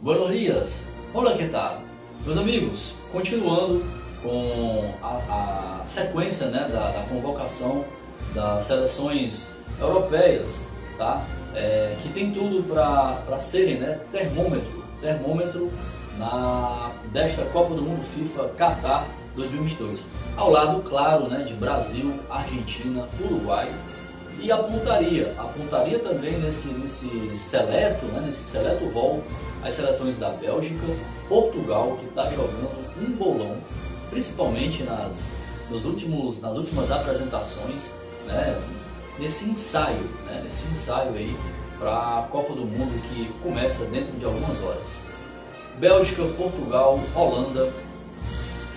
Buenos dias, olá, que tal? Meus amigos, continuando com a sequência, né, da convocação das seleções europeias, tá? Que tem tudo para serem, né, termômetro desta Copa do Mundo FIFA Qatar 2022, ao lado, claro, né, de Brasil, Argentina, Uruguai e a pontaria também nesse seleto rol, as seleções da Bélgica, Portugal, que está jogando um bolão, principalmente nas últimas apresentações, né, nesse ensaio aí para a Copa do Mundo que começa dentro de algumas horas. Bélgica, Portugal, Holanda,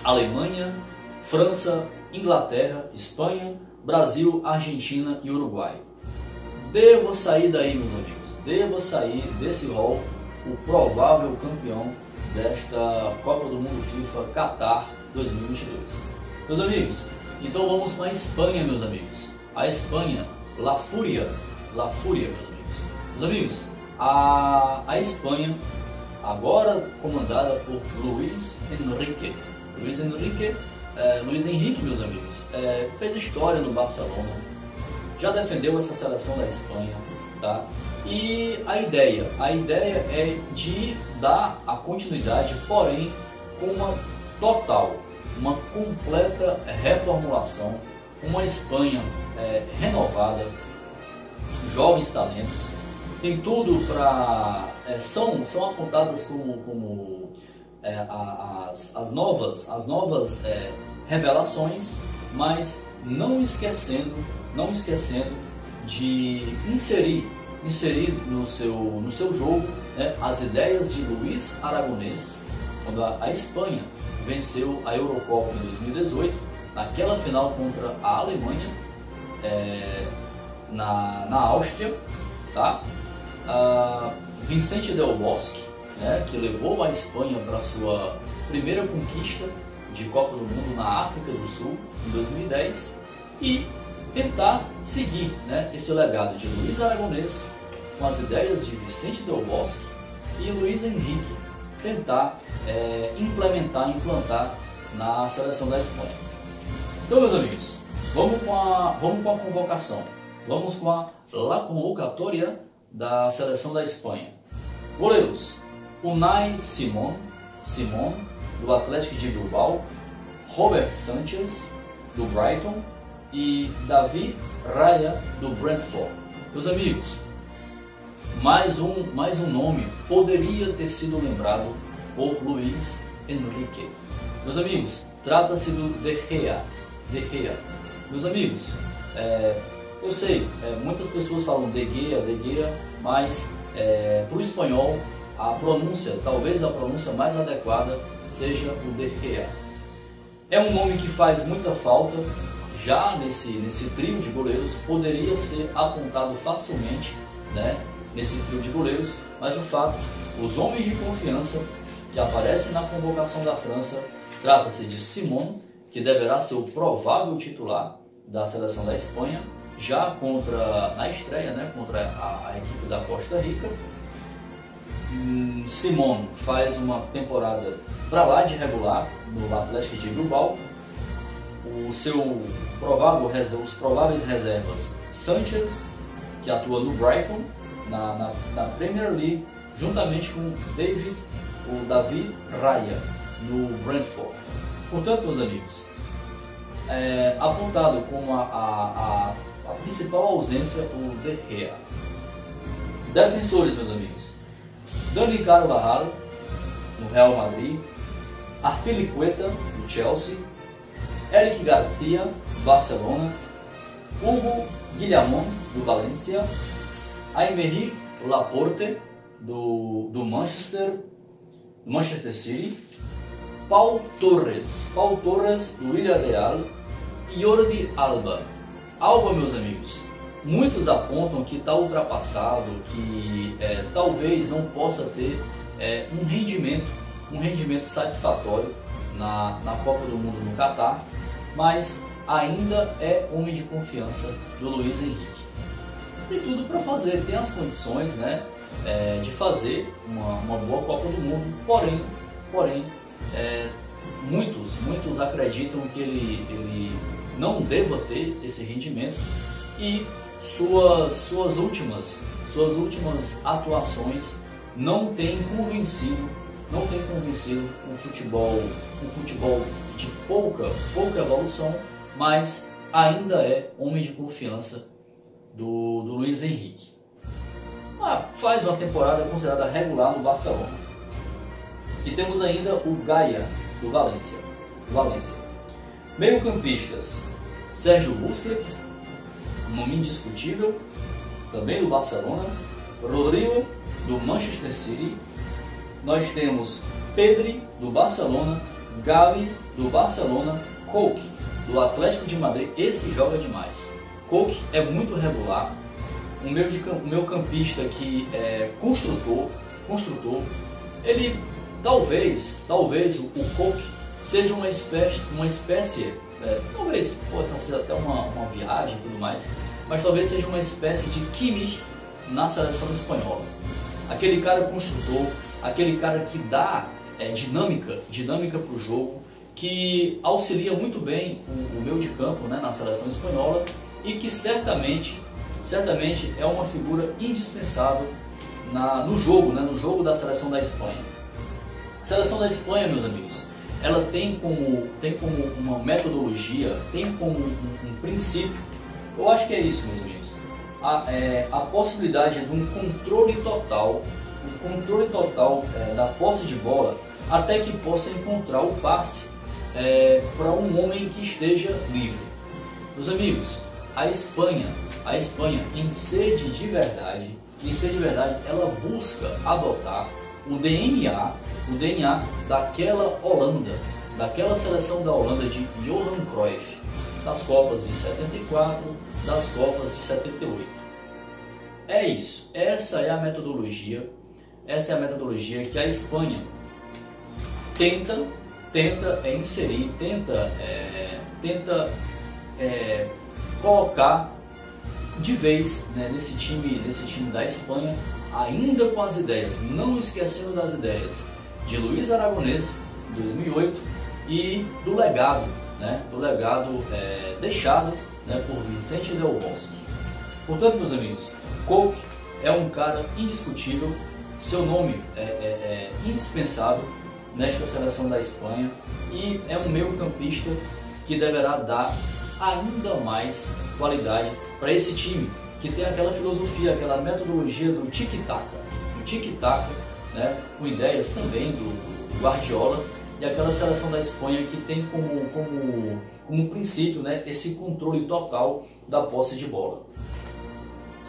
Alemanha, França, Inglaterra, Espanha, Brasil, Argentina e Uruguai. Devo sair daí, meus amigos, devo sair desse rol o provável campeão desta Copa do Mundo FIFA Qatar 2022. Meus amigos, então vamos com a Espanha, meus amigos. A Espanha, La Furia, meus amigos. Meus amigos, a Espanha, agora comandada por Luis Enrique, meus amigos, fez história no Barcelona, já defendeu essa seleção da Espanha, tá? E a ideia é de dar a continuidade, porém com uma completa reformulação, uma Espanha renovada, jovens talentos, tem tudo para são apontadas como as novas revelações, mas não esquecendo de inserir no seu jogo, né, as ideias de Luis Aragonés, quando a Espanha venceu a Eurocopa em 2018, naquela final contra a Alemanha, na Áustria, tá? Vicente Del Bosque, né, que levou a Espanha para sua primeira conquista de Copa do Mundo na África do Sul em 2010, e tentar seguir, né, esse legado de Luis Aragonés com as ideias de Vicente Del Bosque e Luis Henrique, tentar implantar na seleção da Espanha. Então, meus amigos, vamos com a convocação, vamos com a convocatória da seleção da Espanha. Goleiros: Unai Simón, do Atlético de Bilbao, Robert Sanchez, do Brighton, e David Raya, do Brentford. Meus amigos, mais um nome poderia ter sido lembrado por Luis Enrique. Meus amigos, trata-se do De Gea. Meus amigos, eu sei, muitas pessoas falam De Gea, mas para o espanhol talvez a pronúncia mais adequada seja o De Gea. É um nome que faz muita falta, já nesse trio de goleiros, poderia ser apontado facilmente, né, nesse trio de goleiros, mas o fato, os homens de confiança que aparecem na convocação da França, trata-se de Simón, que deverá ser o provável titular da seleção da Espanha, já na estreia, né, contra a equipe da Costa Rica. Simón faz uma temporada para lá de regular no Atlético de Bilbao. Os prováveis reservas: Sanchez, que atua no Brighton, na Premier League, juntamente com o David Raya, no Brentford. Portanto, meus amigos, apontado como a principal ausência, o De Gea. Defensores, meus amigos: Dani Carvajal, no Real Madrid, Azpilicueta, do Chelsea, Eric Garcia, do Barcelona, Hugo Guillamón, do Valência, Aymeric Laporte, do Manchester City, Pau Torres, do Villarreal, e Jordi Alba. Meus amigos, muitos apontam que está ultrapassado, que talvez não possa ter um rendimento satisfatório na Copa do Mundo no Qatar, mas ainda é homem de confiança do Luis Henrique. Tem tudo para fazer, tem as condições, né? de fazer uma boa Copa do Mundo, porém muitos acreditam que ele não deva ter esse rendimento e suas últimas atuações não têm convencido um futebol de pouca evolução, mas ainda é homem de confiança do Luiz Henrique. Faz uma temporada considerada regular no Barcelona. E temos ainda o Gaia, do Valência. Meio-campistas: Sérgio Busquets, um nome indiscutível, também do Barcelona. Rodrigo, do Manchester City. Nós temos Pedri, do Barcelona. Gavi, do Barcelona. Coque, do Atlético de Madrid. Esse joga demais. Coque é muito regular. O meu campista que é construtor, ele talvez o Coque seja uma espécie, talvez possa ser até uma viagem e tudo mais, mas talvez seja uma espécie de Kimmich na seleção espanhola. Aquele cara construtor, aquele cara que dá dinâmica para o jogo, que auxilia muito bem o meio de campo, né, na seleção espanhola, e que certamente é uma figura indispensável no jogo da seleção da Espanha. A seleção da Espanha, meus amigos, ela tem como uma metodologia, tem como um princípio, eu acho que é isso, meus amigos, a possibilidade de um controle total da posse de bola, até que possa encontrar o passe para um homem que esteja livre. Meus amigos, a Espanha, em sede de verdade, ela busca adotar o DNA daquela Holanda, daquela seleção da Holanda de Johan Cruyff, das Copas de 74, das Copas de 78. É isso, essa é a metodologia que a Espanha tenta inserir, tenta colocar de vez, né, nesse time da Espanha, ainda com as ideias, não esquecendo das ideias de Luiz Aragonés, em 2008, e do legado deixado, né, por Vicente Del Bosque. Portanto, meus amigos, Coque é um cara indiscutível, seu nome é indispensável nesta seleção da Espanha e é um meio-campista que deverá dar ainda mais qualidade para esse time, que tem aquela filosofia, aquela metodologia do tic-tac, né, com ideias também do Guardiola, e aquela seleção da Espanha que tem como princípio, né, esse controle total da posse de bola.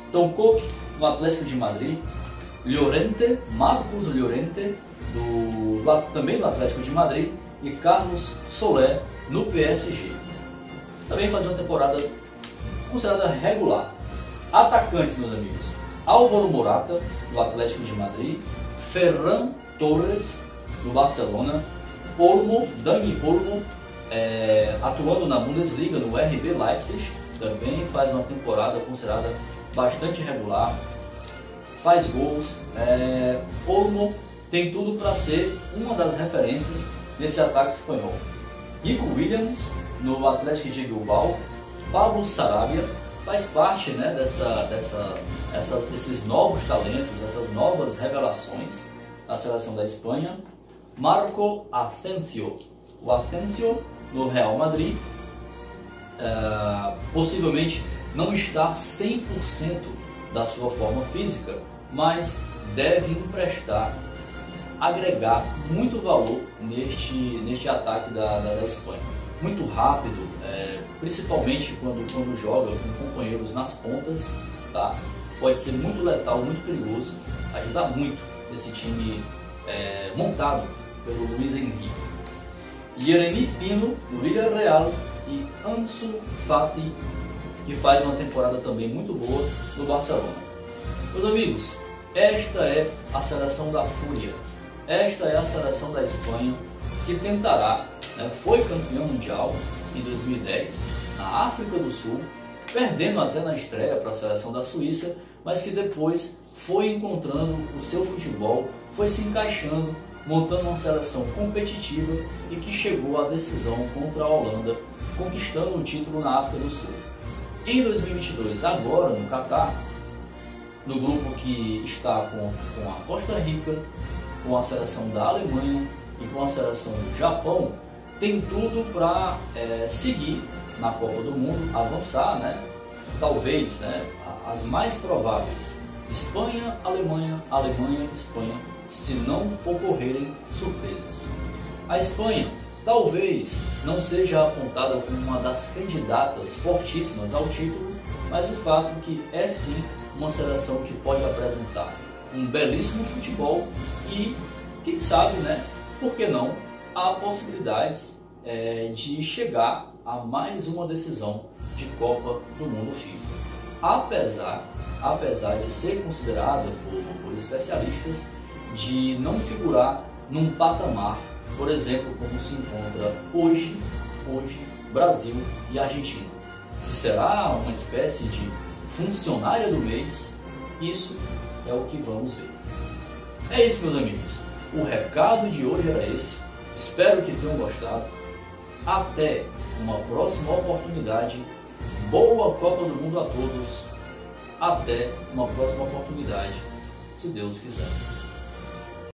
Então, Coque no Atlético de Madrid, Marcos Llorente também do Atlético de Madrid, e Carlos Soler no PSG. Também faz uma temporada considerada regular. Atacantes, meus amigos: Álvaro Morata, do Atlético de Madrid. Ferran Torres, do Barcelona. Dani Olmo, atuando na Bundesliga, no RB Leipzig, também faz uma temporada considerada bastante regular, faz gols. Olmo tem tudo para ser uma das referências nesse ataque espanhol. Nico Williams, no Atlético de Bilbao. Pablo Sarabia faz parte, né, desses novos talentos, essas novas revelações da seleção da Espanha. Marco Asensio, o Asensio no Real Madrid, possivelmente não está 100% da sua forma física, mas deve agregar muito valor neste ataque da Espanha. Muito rápido, principalmente quando joga com companheiros nas pontas, tá? Pode ser muito letal, muito perigoso, ajudar muito esse time montado pelo Luiz Henrique. Yeremy Pino, do Villarreal, e Ansu Fati, que faz uma temporada também muito boa no Barcelona. Meus amigos, esta é a seleção da Fúria, esta é a seleção da Espanha que tentará, foi campeão mundial em 2010 na África do Sul, perdendo até na estreia para a seleção da Suíça, mas que depois foi encontrando o seu futebol, foi se encaixando, montando uma seleção competitiva e que chegou à decisão contra a Holanda, conquistando o título na África do Sul. Em 2022, agora no Catar, no grupo que está com a Costa Rica, com a seleção da Alemanha e com a seleção do Japão, tem tudo para seguir na Copa do Mundo, avançar, né? Talvez, né, as mais prováveis, Espanha, Alemanha, Alemanha, Espanha, se não ocorrerem surpresas. A Espanha talvez não seja apontada como uma das candidatas fortíssimas ao título, mas o fato é que é sim uma seleção que pode apresentar um belíssimo futebol e, quem sabe, né, por que não, há possibilidades de chegar a mais uma decisão de Copa do Mundo FIFA. Apesar de ser considerada por especialistas de não figurar num patamar, por exemplo, como se encontra hoje Brasil e Argentina. Se será uma espécie de funcionária do mês, isso é o que vamos ver. É isso, meus amigos. O recado de hoje era esse. Espero que tenham gostado. Até uma próxima oportunidade. Boa Copa do Mundo a todos. Até uma próxima oportunidade, se Deus quiser.